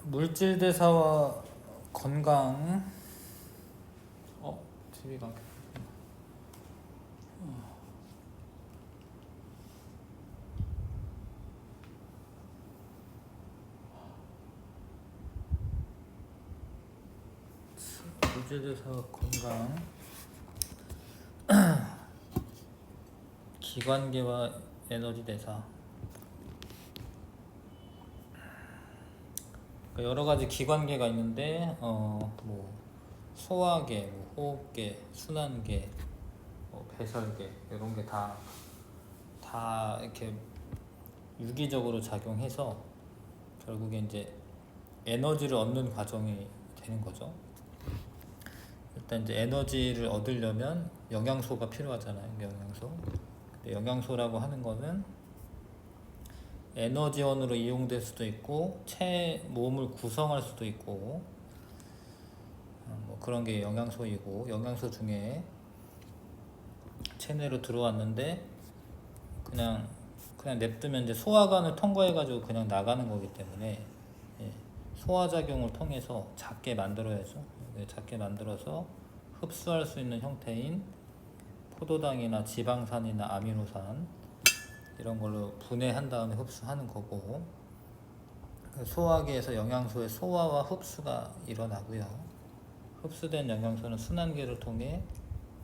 물질 대사와 건강. TV가 물질 대사와 건강, 기관계와 에너지 대사. 그러니까 여러 가지 기관계가 있는데 뭐 소화계, 뭐 호흡계, 순환계, 뭐 배설계 이런 게 다 이렇게 유기적으로 작용해서 결국에 이제 에너지를 얻는 과정이 되는 거죠. 일단 이제 에너지를 얻으려면 영양소가 필요하잖아요. 영양소. 근데 영양소라고 하는 거는 에너지원으로 이용될 수도 있고 몸을 구성할 수도 있고 뭐 그런 게 영양소이고, 영양소 중에 체내로 들어왔는데 그냥 냅두면 이제 소화관을 통과해가지고 그냥 나가는 거기 때문에 소화작용을 통해서 작게 만들어야죠. 작게 만들어서 흡수할 수 있는 형태인 포도당이나 지방산이나 아미노산 이런 걸로 분해한 다음에 흡수하는 거고, 소화기에서 영양소의 소화와 흡수가 일어나고요. 흡수된 영양소는 순환계를 통해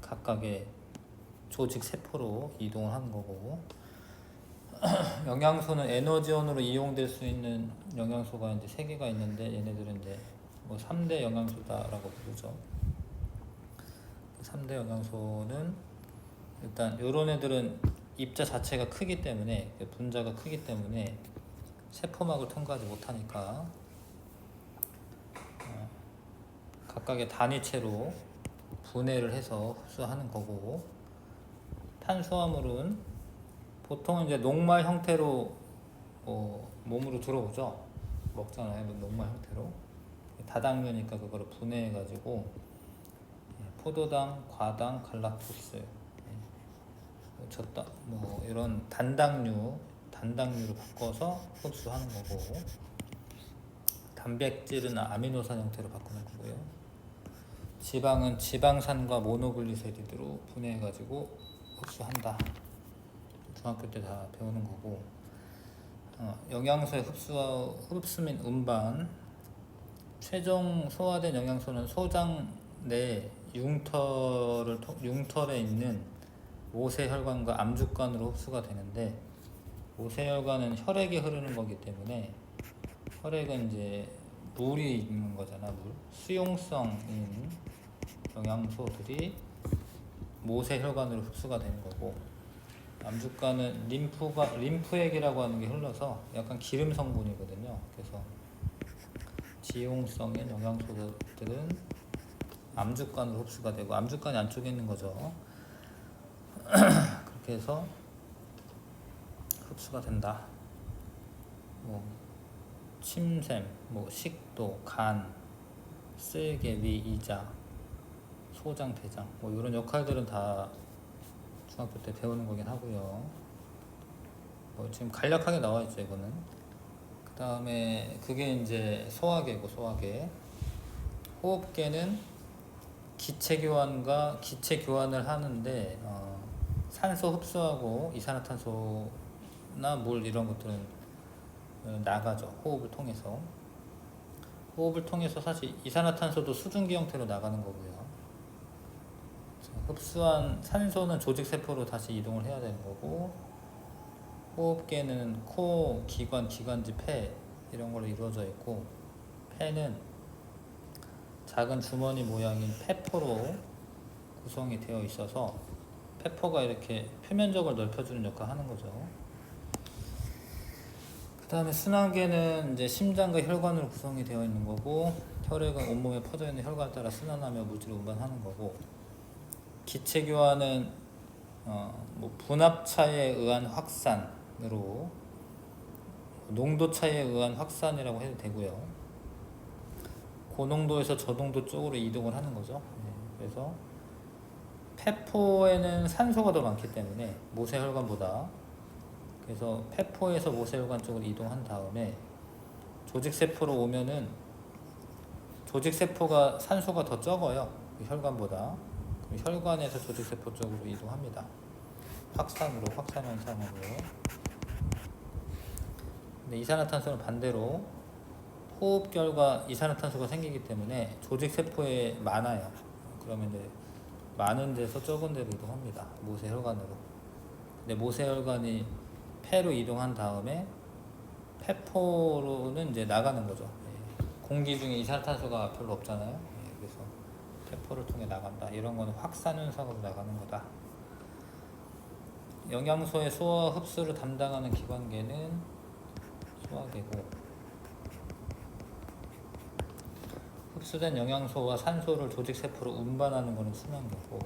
각각의 조직 세포로 이동을 하는 거고, 영양소는 에너지원으로 이용될 수 있는 영양소가 이제 3개가 있는데, 얘네들은 이제 뭐 3대 영양소다라고 부르죠. 3대 영양소는 일단 요런 애들은 입자 자체가 크기 때문에, 분자가 크기 때문에 세포막을 통과하지 못하니까 각각의 단위체로 분해를 해서 흡수하는 거고, 탄수화물은 보통 이제 녹말 형태로 몸으로 들어오죠. 먹잖아요. 녹말 형태로. 다당류니까 그거를 분해해가지고 포도당, 과당, 갈락토스, 뭐 이런 단당류로 바꿔서 흡수하는 거고, 단백질은 아미노산 형태로 바꾸는 거고요. 지방은 지방산과 모노글리세리드로 분해해가지고 흡수한다. 중학교 때 다 배우는 거고, 영양소의 흡수 및 운반, 최종 소화된 영양소는 소장 내 융털에 있는 모세혈관과 암주관으로 흡수가 되는데, 모세혈관은 혈액이 흐르는 거기 때문에, 혈액은 이제 물이 있는 거잖아. 물. 수용성인 영양소들이 모세혈관으로 흡수가 되는 거고, 암주관은 림프액이라고 하는 게 흘러서 약간 기름 성분이거든요. 그래서 지용성인 영양소들은 암주관으로 흡수가 되고, 암주관이 안쪽에 있는 거죠. 그렇게 해서 흡수가 된다. 뭐 침샘, 뭐 식도, 간, 쓸개, 위, 이자, 소장, 대장, 뭐 이런 역할들은 다 중학교 때 배우는 거긴 하고요. 뭐 지금 간략하게 나와 있죠, 이거는. 그 다음에 그게 이제 소화계고, 소화계. 호흡계는 기체 교환을 하는데, 산소 흡수하고 이산화탄소나 물 이런 것들은 나가죠. 호흡을 통해서 사실 이산화탄소도 수증기 형태로 나가는 거고요. 흡수한 산소는 조직세포로 다시 이동을 해야 되는 거고, 호흡계는 코, 기관, 기관지, 폐 이런 걸로 이루어져 있고, 폐는 작은 주머니 모양인 폐포로 구성이 되어 있어서 폐포가 이렇게 표면적을 넓혀주는 역할을 하는 거죠. 그 다음에 순환계는 이제 심장과 혈관으로 구성이 되어 있는 거고, 혈액은 온몸에 퍼져 있는 혈관에 따라 순환하며 물질을 운반하는 거고, 기체 교환은 뭐 분압 차에 의한 확산으로, 농도 차에 의한 확산이라고 해도 되고요. 고농도에서 저농도 쪽으로 이동을 하는 거죠. 그래서 폐포에는 산소가 더 많기 때문에 모세혈관보다, 그래서 폐포에서 모세혈관 쪽으로 이동한 다음에 조직세포로 오면은 조직세포가 산소가 더 적어요. 혈관보다. 그럼 혈관에서 조직세포 쪽으로 이동합니다. 확산 현상으로. 근데 이산화탄소는 반대로 호흡 결과 이산화탄소가 생기기 때문에 조직세포에 많아요. 그러면 이제 많은 데서 적은 데로 이동합니다. 모세혈관으로. 근데 모세혈관이 폐로 이동한 다음에 폐포로는 이제 나가는 거죠. 공기 중에 이산화탄소가 별로 없잖아요. 그래서 폐포를 통해 나간다. 이런 거는 확산 현상으로 나가는 거다. 영양소의 소화 흡수를 담당하는 기관계는 소화계고, 흡수된 영양소와 산소를 조직세포로 운반하는 것은 순환계고,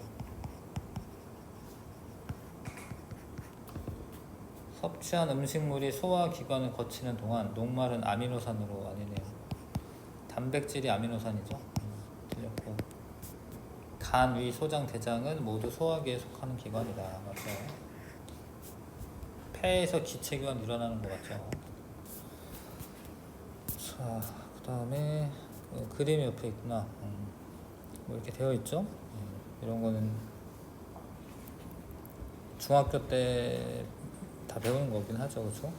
섭취한 음식물이 소화기관을 거치는 동안 녹말은 아미노산으로 아니네요. 단백질이 아미노산이죠. 틀렸고, 간, 위, 소장, 대장은 모두 소화기에 속하는 기관이다. 맞죠? 폐에서 기체교환 일어나는 것 같죠. 자, 그 다음에 그림이 옆에 있구나. 뭐 이렇게 되어 있죠. 이런 거는 중학교 때 다 배우는 거긴 하죠, 그렇죠?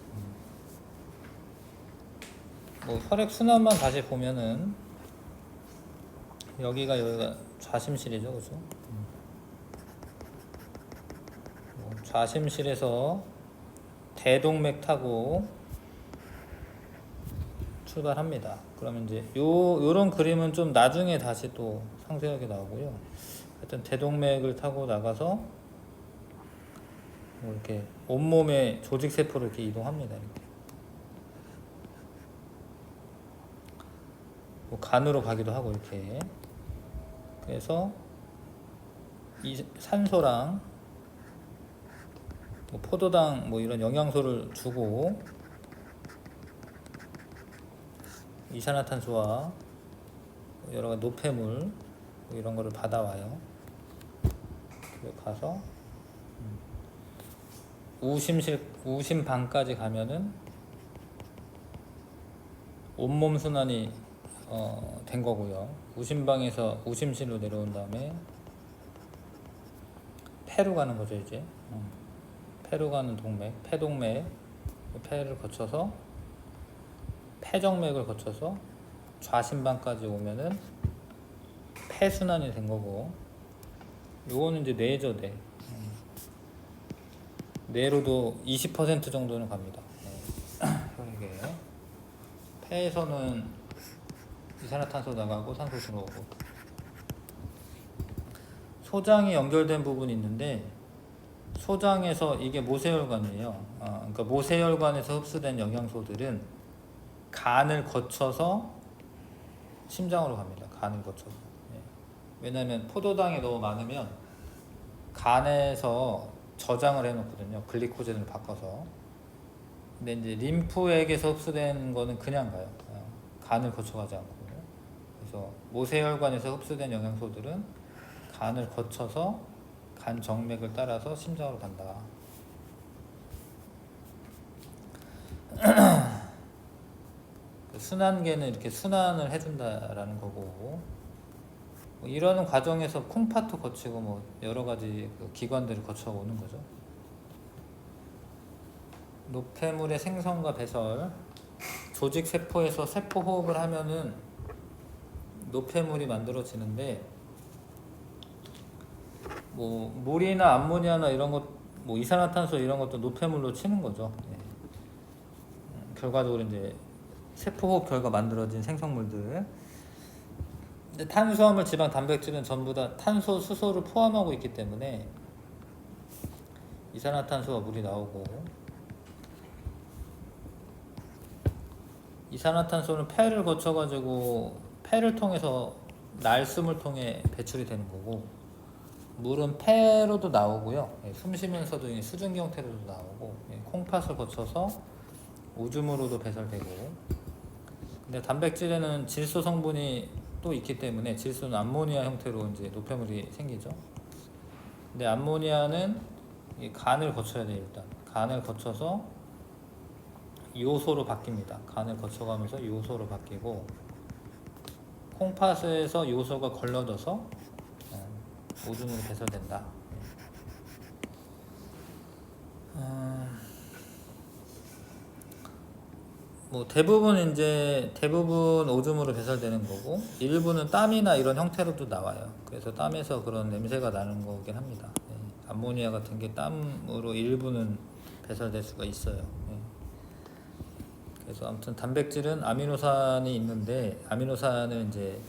뭐 혈액 순환만 다시 보면은 여기가 좌심실이죠, 그렇죠? 좌심실에서 대동맥 타고 출발합니다. 그러면 이제 요런 그림은 좀 나중에 다시 또 상세하게 나오고요. 하여튼 대동맥을 타고 나가서 뭐 이렇게 온몸에 조직세포로 이렇게 이동합니다. 이렇게. 뭐 간으로 가기도 하고 이렇게. 그래서 이 산소랑 뭐 포도당 뭐 이런 영양소를 주고 이산화탄소와 여러 가지 노폐물 뭐 이런 거를 받아와요. 그리고 가서 우심방까지 가면은 온몸 순환이 된 거고요. 우심방에서 우심실로 내려온 다음에 폐로 가는 거죠. 이제 폐로 가는 동맥, 폐동맥, 폐를 거쳐서 폐정맥을 거쳐서 좌심방까지 오면은 폐순환이 된 거고, 요거는 이제 뇌죠. 뇌로도 20% 정도는 갑니다. 혈액에. 폐에서는 이산화탄소 나가고 산소 들어오고. 소장이 연결된 부분이 있는데, 소장에서 이게 모세혈관이에요. 그러니까 모세혈관에서 흡수된 영양소들은 간을 거쳐서 심장으로 갑니다. 간을 거쳐서. 왜냐하면 포도당이 너무 많으면 간에서 저장을 해놓거든요. 글리코젠으로 바꿔서. 근데 이제 림프액에서 흡수된 거는 그냥 가요. 간을 거쳐가지 않고. 그래서 모세혈관에서 흡수된 영양소들은 간을 거쳐서 간 정맥을 따라서 심장으로 간다. 순환계는 이렇게 순환을 해준다라는 거고, 뭐 이러는 과정에서 콩팥도 거치고 뭐 여러 가지 그 기관들을 거쳐 오는 거죠. 노폐물의 생성과 배설, 조직 세포에서 세포 호흡을 하면은 노폐물이 만들어지는데, 뭐 물이나 암모니아나 이런 것, 뭐 이산화탄소 이런 것도 노폐물로 치는 거죠. 결과적으로 이제 세포 호흡 결과 만들어진 생성물들. 근데 탄수화물, 지방, 단백질은 전부 다 탄소, 수소를 포함하고 있기 때문에 이산화탄소와 물이 나오고, 이산화탄소는 폐를 거쳐가지고 폐를 통해서 날숨을 통해 배출이 되는 거고, 물은 폐로도 나오고요. 숨 쉬면서도 수증기 형태로도 나오고, 콩팥을 거쳐서 오줌으로도 배설되고. 근데 단백질에는 질소 성분이 또 있기 때문에 질소는 암모니아 형태로 이제 노폐물이 생기죠. 근데 암모니아는 간을 거쳐야 돼요. 일단 간을 거쳐서 요소로 바뀝니다. 간을 거쳐가면서 요소로 바뀌고 콩팥에서 요소가 걸러져서 오줌으로 배설된다. 뭐 대부분 오줌으로 배설되는 거고 일부는 땀이나 이런 형태로도 나와요. 그래서 땀에서 그런 냄새가 나는 거긴 합니다. 암모니아 같은 게 땀으로 일부는 배설될 수가 있어요. 그래서 아무튼 단백질은 아미노산이 있는데 아미노산은 이제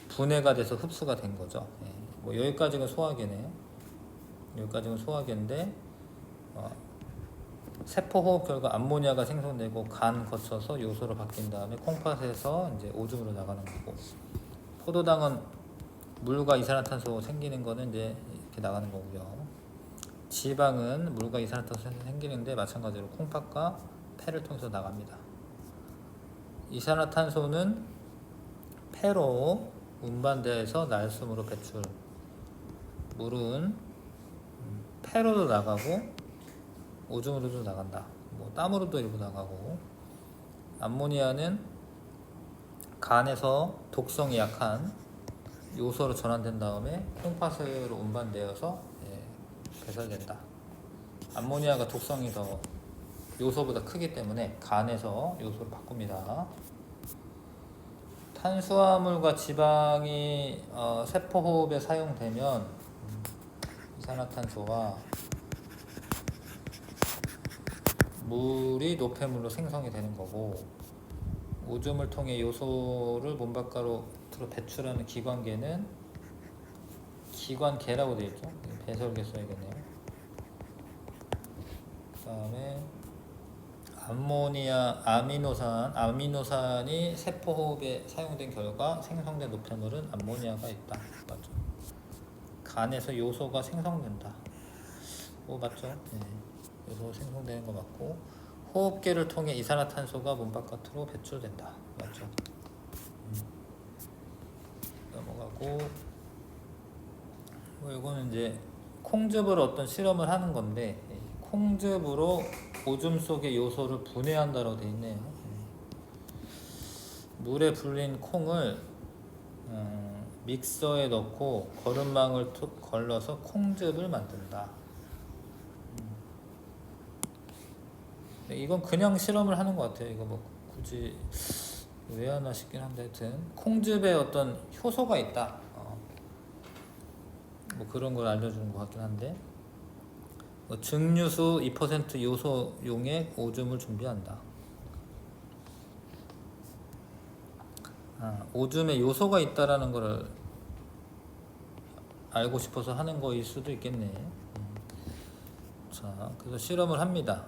분해가 돼서 흡수가 된 거죠. 뭐 여기까지가 소화계네요. 여기까지는 소화계인데 세포호흡 결과 암모니아가 생성되고 간 거쳐서 요소로 바뀐 다음에 콩팥에서 이제 오줌으로 나가는 거고 포도당은 물과 이산화탄소 생기는 거는 이제 이렇게 나가는 거고요. 지방은 물과 이산화탄소 생기는데 마찬가지로 콩팥과 폐를 통해서 나갑니다. 이산화탄소는 폐로 운반돼서 날숨으로 배출. 물은 폐로도 나가고 오줌으로도 나간다. 뭐 땀으로도 일부 나가고 암모니아는 간에서 독성이 약한 요소로 전환된 다음에 콩팥으로 운반되어서 배설된다. 암모니아가 독성이 더 요소보다 크기 때문에 간에서 요소로 바꿉니다. 탄수화물과 지방이 세포호흡에 사용되면 이산화탄소와 물이 노폐물로 생성이 되는 거고 오줌을 통해 요소를 몸 바깥으로 배출하는 기관계는 기관계라고 되어 있죠. 배설계 써야겠네요. 그 다음에 아미노산이 세포호흡에 사용된 결과 생성된 노폐물은 암모니아가 있다. 맞죠? 간에서 요소가 생성된다. 맞죠? 요소 생성되는 거 맞고 호흡기를 통해 이산화탄소가 몸 바깥으로 배출된다. 맞죠? 넘어가고 이거는 이제 콩즙으로 어떤 실험을 하는 건데 콩즙으로 오줌 속의 요소를 분해한다고 되어 있네요. 물에 불린 콩을 믹서에 넣고 거름망을 툭 걸러서 콩즙을 만든다. 이건 그냥 실험을 하는 것 같아요. 이거 뭐 굳이 왜 하나 싶긴 한데 하여튼 콩즙에 어떤 효소가 있다. 뭐 그런 걸 알려주는 것 같긴 한데 증류수 2% 요소용의 오줌을 준비한다. 오줌에 요소가 있다라는 걸 알고 싶어서 하는 거일 수도 있겠네. 자, 그래서 실험을 합니다.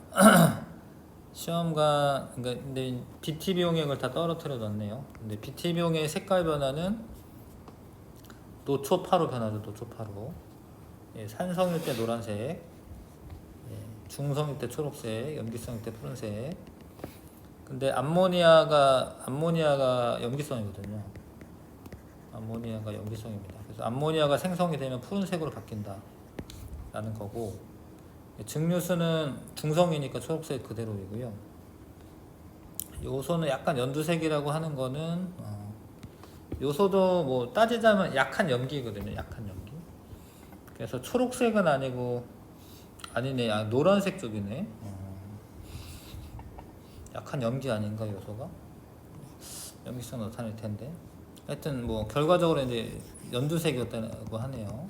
근데 BT 병액을 다 떨어뜨려 놨네요. 근데 BT 병액의 색깔 변화는 노초파로 변하죠. 노초파로. 산성일 때 노란색, 중성일 때 초록색, 염기성일 때 푸른색. 근데 암모니아가 염기성이거든요. 암모니아가 염기성입니다. 그래서 암모니아가 생성이 되면 푸른색으로 바뀐다 라는 거고 증류수는 중성이니까 초록색 그대로이고요. 요소는 약간 연두색이라고 하는 거는 요소도 뭐 따지자면 약한 염기거든요. 약한 염기. 그래서 초록색은 아니네. 노란색 쪽이네. 약한 염기 아닌가 요소가? 염기성 나타낼 텐데. 하여튼 뭐 결과적으로 이제 연두색이었다고 하네요.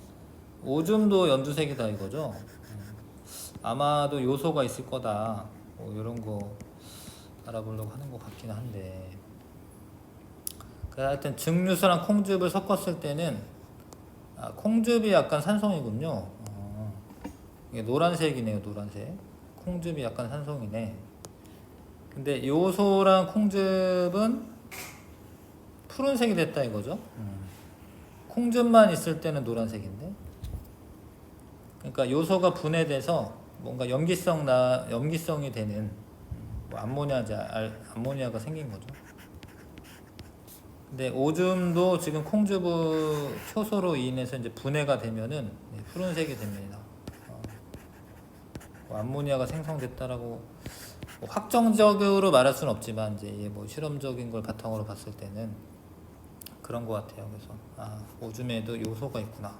오줌도 연두색이다 이거죠. 아마도 요소가 있을 거다. 뭐 이런 거 알아보려고 하는 것 같긴 한데. 하여튼 증류수랑 콩즙을 섞었을 때는 콩즙이 약간 산성이군요. 이게 노란색이네요. 노란색. 콩즙이 약간 산성이네. 근데 요소랑 콩즙은 푸른색이 됐다 이거죠. 콩즙만 있을 때는 노란색인데. 그러니까 요소가 분해돼서 뭔가 염기성이 되는 뭐 암모니아가 생긴 거죠. 근데 오줌도 지금 콩즙 효소로 인해서 이제 분해가 되면은 푸른색이 됩니다. 암모니아가 생성됐다라고 뭐 확정적으로 말할 수는 없지만 이제 뭐 실험적인 걸 바탕으로 봤을 때는 그런 것 같아요. 그래서 오줌에도 요소가 있구나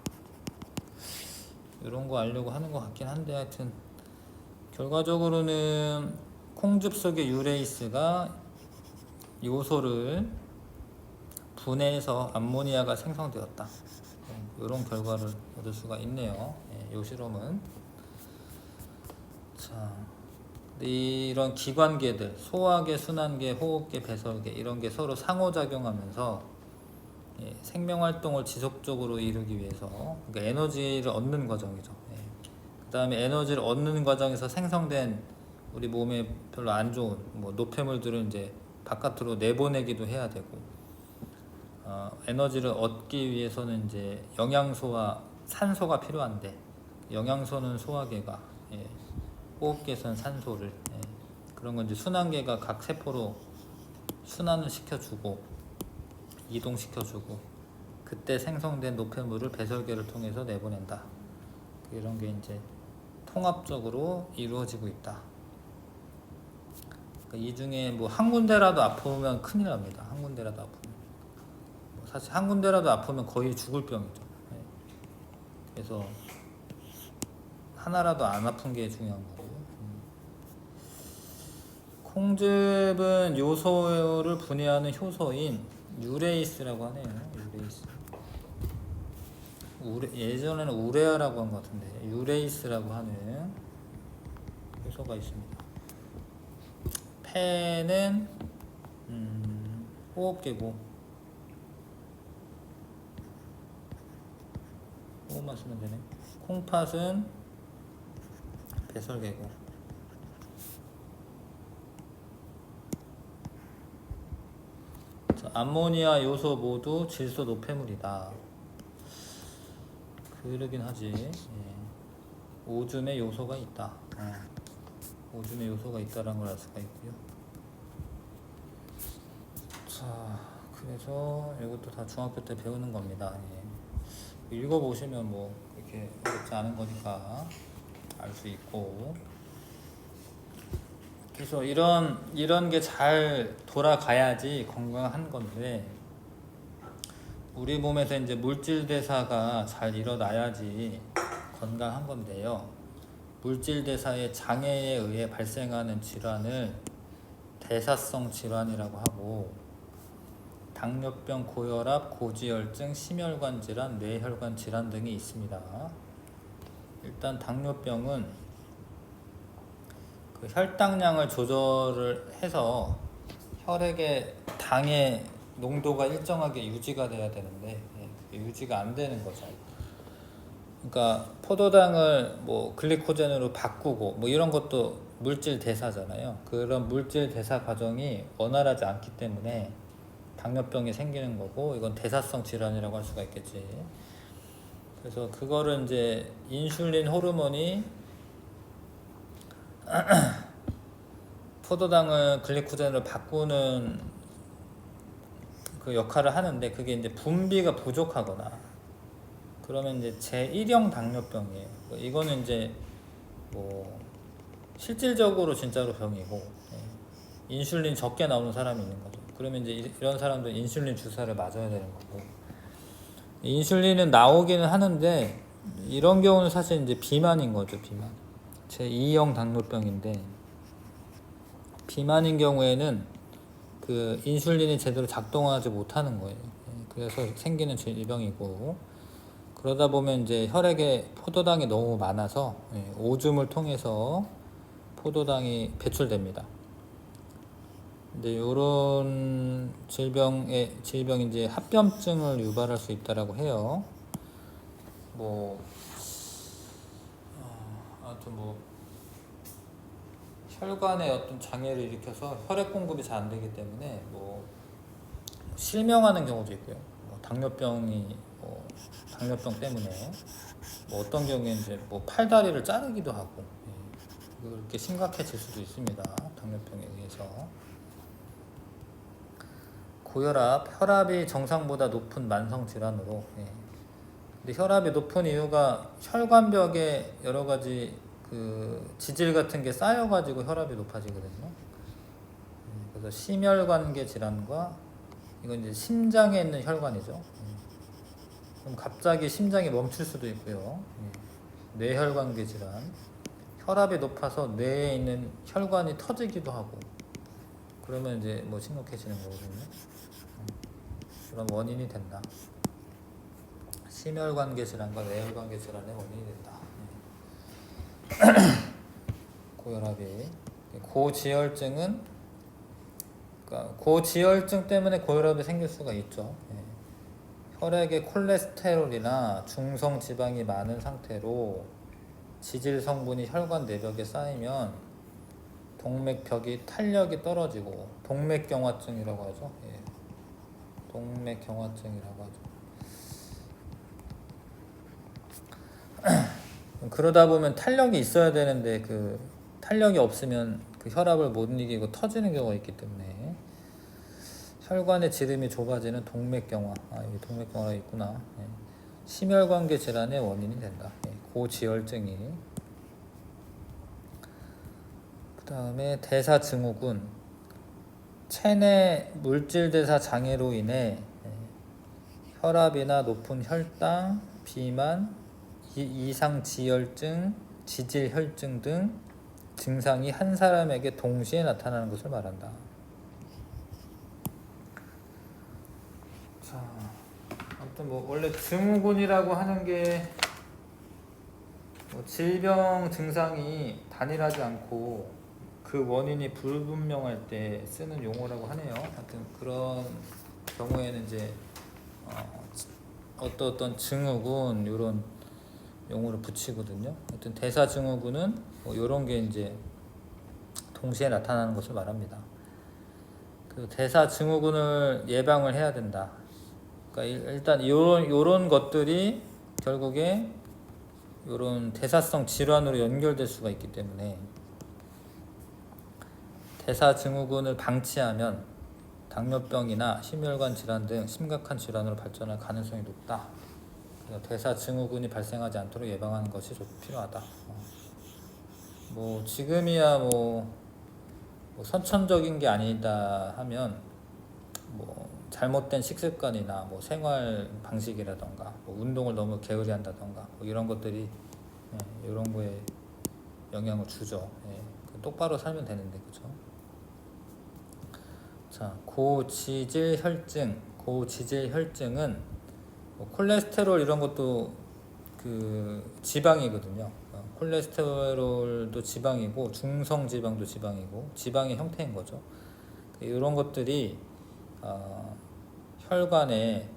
이런 거 알려고 하는 것 같긴 한데, 하여튼 결과적으로는 콩즙 속의 유레이스가 요소를 분해해서 암모니아가 생성되었다, 이런 결과를 얻을 수가 있네요. 이 실험은. 자, 이런 기관계들, 소화계, 순환계, 호흡계, 배설계, 이런 게 서로 상호작용하면서 생명활동을 지속적으로 이루기 위해서, 그러니까 에너지를 얻는 과정이죠. 그 다음에 에너지를 얻는 과정에서 생성된 우리 몸에 별로 안 좋은 뭐 노폐물들을 이제 바깥으로 내보내기도 해야 되고, 에너지를 얻기 위해서는 이제 영양소와 산소가 필요한데, 영양소는 소화계가, 호흡계에서는 산소를, 그런 건 이제 순환계가 각 세포로 순환을 시켜주고 이동시켜주고, 그때 생성된 노폐물을 배설계를 통해서 내보낸다. 이런 게 이제 통합적으로 이루어지고 있다. 그러니까 이 중에 뭐 한 군데라도 아프면 큰일 납니다. 한 군데라도 아프면, 사실 한 군데라도 아프면 거의 죽을 병이죠. 그래서 하나라도 안 아픈 게 중요한 거고. 콩즙은 요소를 분해하는 효소인 유레이스라고 하네요. 유레이스. 예전에는 우레아라고 한 것 같은데 유레이스라고 하는 효소가 있습니다. 폐는 호흡계고, 호흡만 쓰면 되네. 콩팥은 배설계고. 암모니아 요소 모두 질소 노폐물이다. 그러긴 하지. 오줌에 요소가 있다. 오줌에 요소가 있다라는 걸 알 수가 있고요. 자, 그래서 이것도 다 중학교 때 배우는 겁니다. 읽어보시면 뭐 이렇게 어렵지 않은 거니까 알 수 있고. 그래서 이런 게 잘 돌아가야지 건강한 건데, 우리 몸에서 이제 물질 대사가 잘 일어나야지 건강한 건데요. 물질 대사의 장애에 의해 발생하는 질환을 대사성 질환이라고 하고, 당뇨병, 고혈압, 고지혈증, 심혈관 질환, 뇌혈관 질환 등이 있습니다. 일단 당뇨병은 그 혈당량을 조절을 해서 혈액의 당의 농도가 일정하게 유지가 돼야 되는데, 유지가 안 되는 거죠. 그러니까 포도당을 뭐 글리코젠으로 바꾸고 뭐 이런 것도 물질 대사잖아요. 그런 물질 대사 과정이 원활하지 않기 때문에 당뇨병이 생기는 거고, 이건 대사성 질환이라고 할 수가 있겠지. 그래서 그거를 이제 인슐린 호르몬이 포도당을 글리코젠으로 바꾸는 그 역할을 하는데, 그게 이제 분비가 부족하거나 그러면 이제 제1형 당뇨병이에요. 이거는 이제 뭐 실질적으로 진짜로 병이고, 인슐린 적게 나오는 사람이 있는 거죠. 그러면 이제 이런 사람들 인슐린 주사를 맞아야 되는 거고, 인슐린은 나오기는 하는데 이런 경우는 사실 이제 비만인 거죠. 비만. 제2형 당뇨병인데, 비만인 경우에는 그 인슐린이 제대로 작동하지 못하는 거예요. 그래서 생기는 질병이고, 그러다 보면 이제 혈액에 포도당이 너무 많아서 오줌을 통해서 포도당이 배출됩니다. 근데 이런 질병이 이제 합병증을 유발할 수 있다라고 해요. 아무튼 혈관에 어떤 장애를 일으켜서 혈액 공급이 잘 안 되기 때문에 실명하는 경우도 있고요. 당뇨병 때문에 어떤 경우에는 이제 팔다리를 자르기도 하고, 그렇게 심각해질 수도 있습니다. 당뇨병에 의해서. 고혈압, 혈압이 정상보다 높은 만성 질환으로. 근데 혈압이 높은 이유가 혈관벽에 여러 가지 그 지질 같은 게 쌓여가지고 혈압이 높아지거든요. 그래서 심혈관계 질환과 이건 이제 심장에 있는 혈관이죠. 그럼 갑자기 심장이 멈출 수도 있고요. 뇌혈관계 질환, 혈압이 높아서 뇌에 있는 혈관이 터지기도 하고, 그러면 이제 뭐 심각해지는 거거든요. 그런 원인이 된다. 심혈관계 질환과 뇌혈관계 질환의 원인이 된다. 고혈압이. 고지혈증은, 그러니까 고지혈증 때문에 고혈압이 생길 수가 있죠. 혈액에 콜레스테롤이나 중성 지방이 많은 상태로 지질 성분이 혈관 내벽에 쌓이면 동맥벽이 탄력이 떨어지고 동맥경화증이라고 하죠. 동맥경화증이라고 하죠. 그러다 보면 탄력이 있어야 되는데 그 탄력이 없으면 그 혈압을 못 이기고 터지는 경우가 있기 때문에 혈관의 지름이 좁아지는 동맥경화, 여기 동맥경화가 있구나. 심혈관계 질환의 원인이 된다. 고지혈증이. 그 다음에 대사증후군, 체내 물질대사 장애로 인해 혈압이나 높은 혈당, 비만, 이상지혈증, 지질혈증 등 증상이 한 사람에게 동시에 나타나는 것을 말한다. 자, 아무튼 뭐 원래 증후군이라고 하는 게 뭐 질병 증상이 단일하지 않고 그 원인이 불분명할 때 쓰는 용어라고 하네요. 하여튼 그런 경우에는 이제 어떤 증후군 이런 용어를 붙이거든요. 하여튼 대사증후군은 뭐 이런 게 이제 동시에 나타나는 것을 말합니다. 그 대사증후군을 예방을 해야 된다. 그러니까 일단 이런 것들이 결국에 이런 대사성 질환으로 연결될 수가 있기 때문에 대사증후군을 방치하면 당뇨병이나 심혈관 질환 등 심각한 질환으로 발전할 가능성이 높다. 대사증후군이 발생하지 않도록 예방하는 것이 필요하다. 뭐 지금이야 뭐 선천적인 게 아니다 하면 뭐 잘못된 식습관이나 뭐 생활 방식이라던가 뭐 운동을 너무 게으리 한다던가 뭐 이런 것들이 이런 거에 영향을 주죠. 똑바로 살면 되는데, 그죠? 자, 고지질혈증은 뭐 콜레스테롤 이런 것도 그 지방이거든요. 콜레스테롤도 지방이고 중성 지방도 지방이고 지방의 형태인 거죠. 이런 것들이 혈관에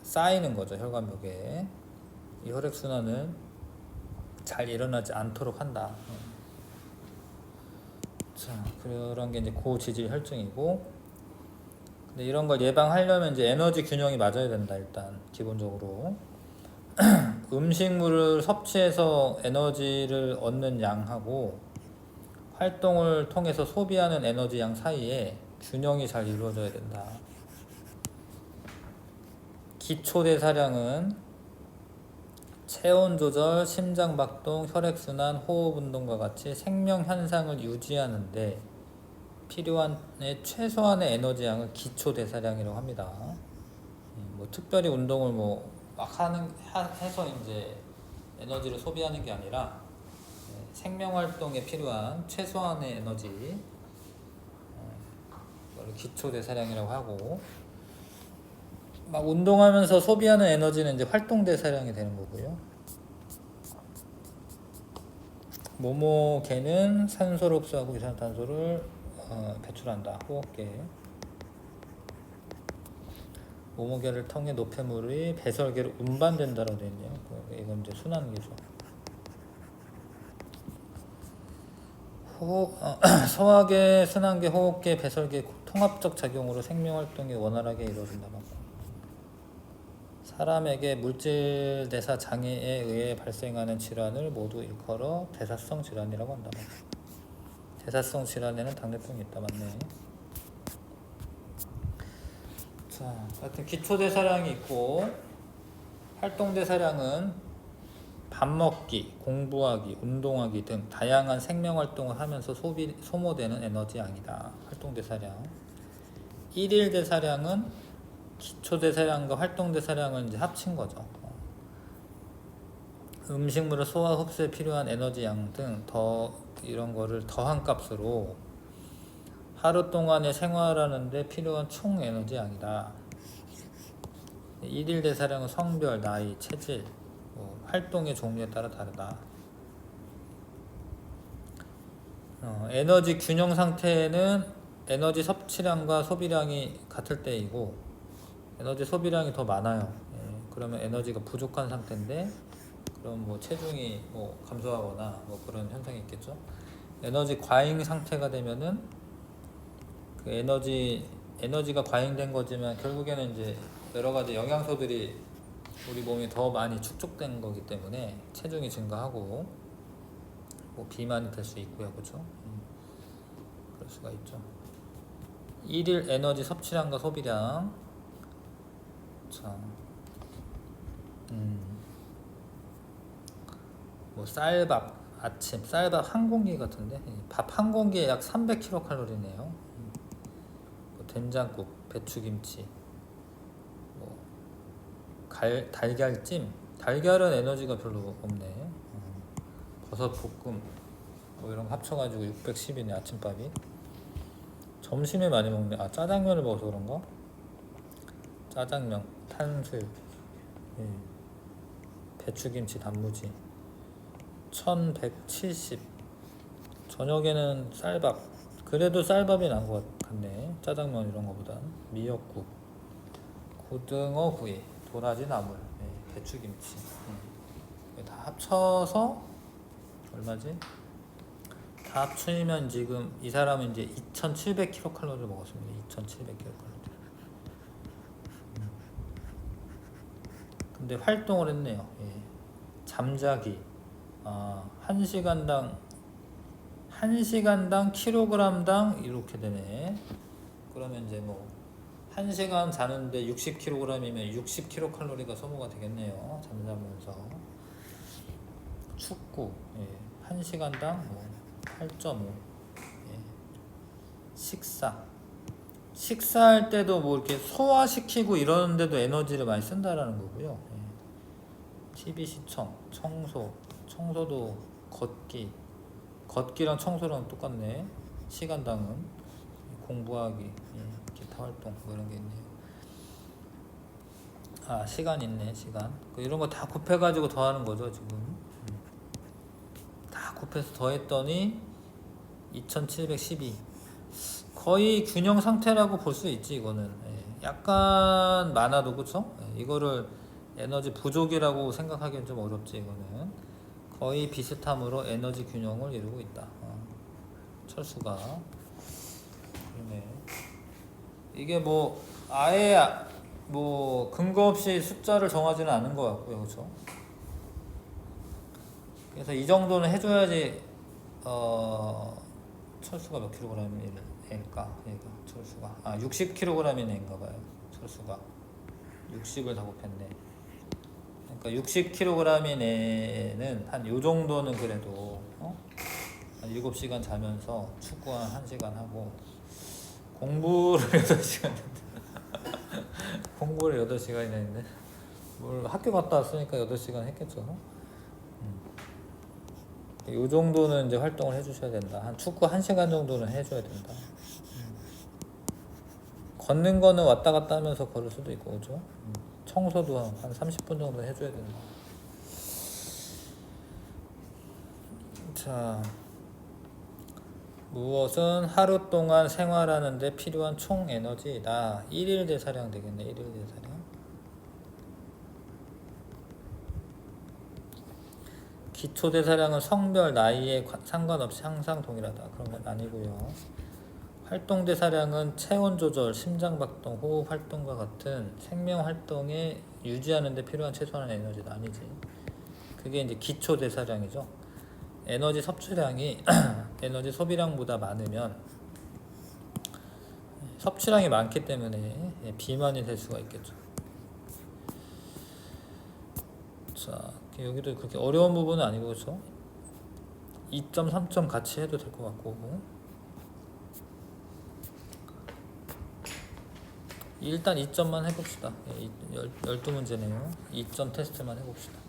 쌓이는 거죠. 혈관벽에. 이 혈액순환은 잘 일어나지 않도록 한다. 자, 그런 게 이제 고지질혈증이고, 근데 이런 걸 예방하려면 이제 에너지 균형이 맞아야 된다. 일단 기본적으로 음식물을 섭취해서 에너지를 얻는 양하고 활동을 통해서 소비하는 에너지 양 사이에 균형이 잘 이루어져야 된다. 기초대사량은 체온 조절, 심장 박동, 혈액순환, 호흡 운동과 같이 생명 현상을 유지하는데 필요한 최소한의 에너지 양을 기초대사량이라고 합니다. 뭐 특별히 운동을 뭐 막 해서 이제 에너지를 소비하는 게 아니라 생명 활동에 필요한 최소한의 에너지, 이걸 기초대사량이라고 하고, 막 운동하면서 소비하는 에너지는 이제 활동대사량이 되는 거고요. 모모개는 산소를 흡수하고 이산화탄소를 배출한다. 호흡계. 모모개를 통해 노폐물이 배설계로 운반된다라고 되어 있네요. 이건 이제 순환기죠. 소화계, 순환계, 호흡계, 배설계 통합적 작용으로 생명활동이 원활하게 이루어진다. 사람에게 물질 대사 장애에 의해 발생하는 질환을 모두 일컬어 대사성 질환이라고 한다. 대사성 질환에는 당뇨병이 있다. 맞네. 자, 하여튼 기초대사량이 있고 활동대사량은 밥 먹기, 공부하기, 운동하기 등 다양한 생명 활동을 하면서 소모되는 에너지 양이다. 활동 대사량. 일일 대사량은 기초 대사량과 활동 대사량을 이제 합친 거죠. 음식물을 소화 흡수에 필요한 에너지 양 등 이런 거를 더한 값으로 하루 동안의 생활하는데 필요한 총 에너지 양이다. 일일 대사량은 성별, 나이, 체질, 활동의 종류에 따라 다르다. 에너지 균형 상태는 에너지 섭취량과 소비량이 같을 때이고 에너지 소비량이 더 많아요. 그러면 에너지가 부족한 상태인데 그럼 뭐 체중이 감소하거나 그런 현상이 있겠죠. 에너지 과잉 상태가 되면은 그 에너지가 과잉된 거지만 결국에는 이제 여러 가지 영양소들이 우리 몸에 더 많이 축적된 거기 때문에 체중이 증가하고 비만이 될 수 있고요, 그렇죠? 그럴 수가 있죠. 일일 에너지 섭취량과 소비량. 자, 쌀밥 아침 쌀밥 한 공기 같은데 밥 한 공기에 약 300kcal네요. 된장국, 배추김치, 달걀찜. 달걀은 에너지가 별로 없네. 버섯 볶음 이런 거 합쳐가지고 610이네 아침밥이. 점심에 많이 먹네. 짜장면을 먹어서 그런가? 짜장면, 탕수육, 배추김치, 단무지 1170. 저녁에는 쌀밥. 그래도 쌀밥이 난 것 같네. 짜장면 이런 거보단. 미역국, 고등어 구이, 도라지 나물, 배추김치. 다 합쳐서 얼마지? 다 합치면 지금 이 사람은 이제 2700kcal를 먹었습니다. 2700kcal. 근데 활동을 했네요. 잠자기. 1시간당 킬로그램당 이렇게 되네. 그러면 이제 1시간 자는데 60kg이면 60kcal가 소모가 되겠네요. 잠자면서. 축구 1시간당 8.5. 식사할 때도 이렇게 소화시키고 이러는데도 에너지를 많이 쓴다라는 거고요. TV 시청, 청소도 걷기랑 청소랑 똑같네. 시간당은. 공부하기, 기타 활동 이런 게 있네요. 시간 있네. 시간 이런 거 다 곱해가지고 더하는 거죠 지금. 다 곱해서 더했더니 2712. 거의 균형 상태라고 볼 수 있지. 이거는 약간 많아도 그쵸? 이거를 에너지 부족이라고 생각하기엔 좀 어렵지. 이거는 거의 비슷함으로 에너지 균형을 이루고 있다. 철수가. 그러네. 이게 아예 근거 없이 숫자를 정하지는 않은 것 같고요, 그렇죠? 그래서 이 정도는 해줘야지. 철수가 몇 킬로그램일까? 철수가 60kg이네인가봐요. 철수가 60을 다 곱했네. 그러니까 60kg 이내는 한 요 정도는 그래도 한 7시간 자면서 축구 한 1시간 하고 공부를 8시간 했는데 공부를 8시간이나 했는데 학교 갔다 왔으니까 8시간 했겠죠. 요 정도는 이제 활동을 해주셔야 된다. 한 축구 1시간 정도는 해줘야 된다. 걷는 거는 왔다 갔다 하면서 걸을 수도 있고, 그죠? 청소도 한 30분 정도 해줘야 된다. 자, 무엇은 하루 동안 생활하는데 필요한 총 에너지이다. 일일 대사량 되겠네. 일일 대사량. 기초 대사량은 성별, 나이에 상관없이 항상 동일하다. 그런 건 아니고요. 활동 대사량은 체온 조절, 심장 박동, 호흡 활동과 같은 생명 활동에 유지하는 데 필요한 최소한의 에너지도 아니지. 그게 이제 기초 대사량이죠. 에너지 섭취량이 에너지 소비량보다 많으면 섭취량이 많기 때문에 비만이 될 수가 있겠죠. 자, 여기도 그렇게 어려운 부분은 아니고 그렇죠? 2점, 3점 같이 해도 될 것 같고 일단 2점만 해봅시다. 12문제네요. 2점 테스트만 해봅시다.